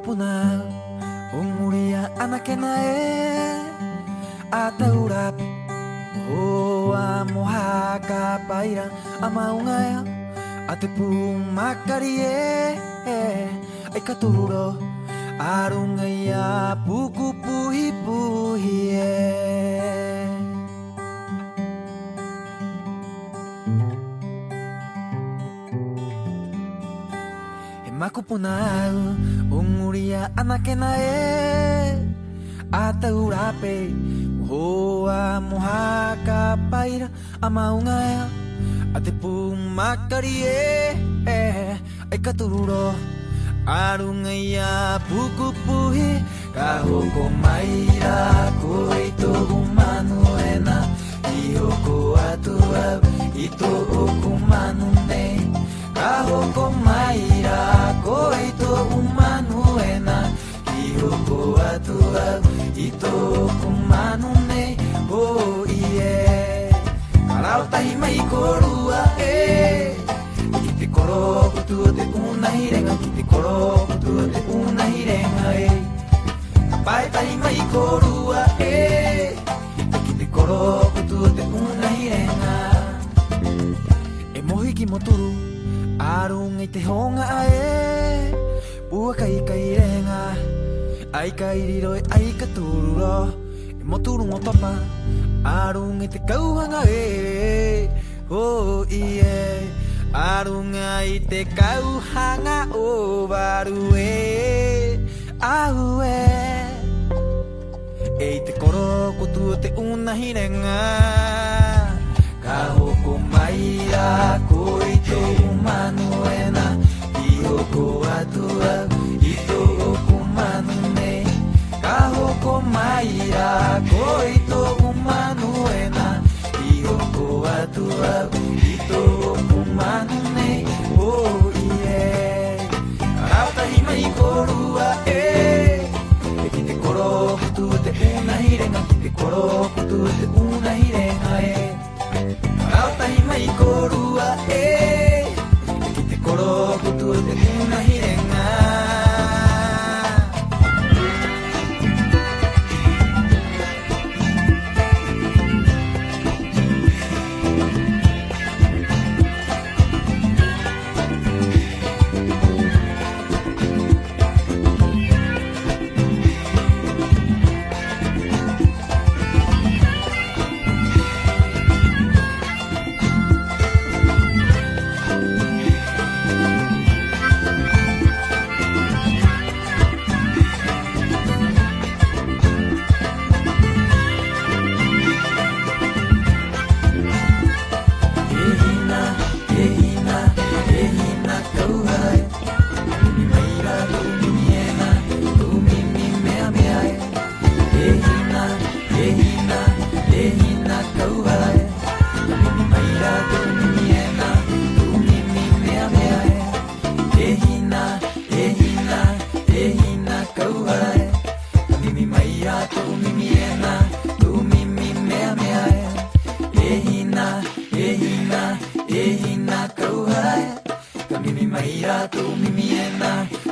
puna umuria anak nae ataurap hoa mohaka paira amaungaya atepu makarie ai katuro arungaya puku puhi puhi Maku punau umuria anak nae ataurape hoa mohaka paira amaungaya atepu makarie ai katuro arungaya puku puhi kahoko maira koito humanu ena ihoko atua ito okumanu ne kahoko maira koito humanu ena ihoko atua ito okumanu ne oh yeah kalau tahi mai korua kiti koro kutu de una hirenga kiti koro kutu de una hirenga pai tahi mai korua kiti koro kutu de una hirenga mohiki moturu arung ite honga bua kai kai renga ai kai riro ai katuro moturu mo papa arung ite kau hanga oh yeah arunga ite kau hanga o baru aue te koro kutu te una hirenga kahoko maira koito humanu ena ihoko atua ito okumanu ne kahoko maira koito humanu ena ihoko atua ito okumanu ne oh yeah karau tahi mai korua kite koro kutu te una hirenga kite koro kutu te una hirenga karau tahi mai korua kite koro kutu te una hirenga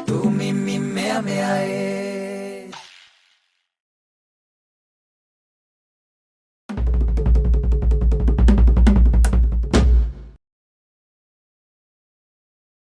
tu mimi mea mea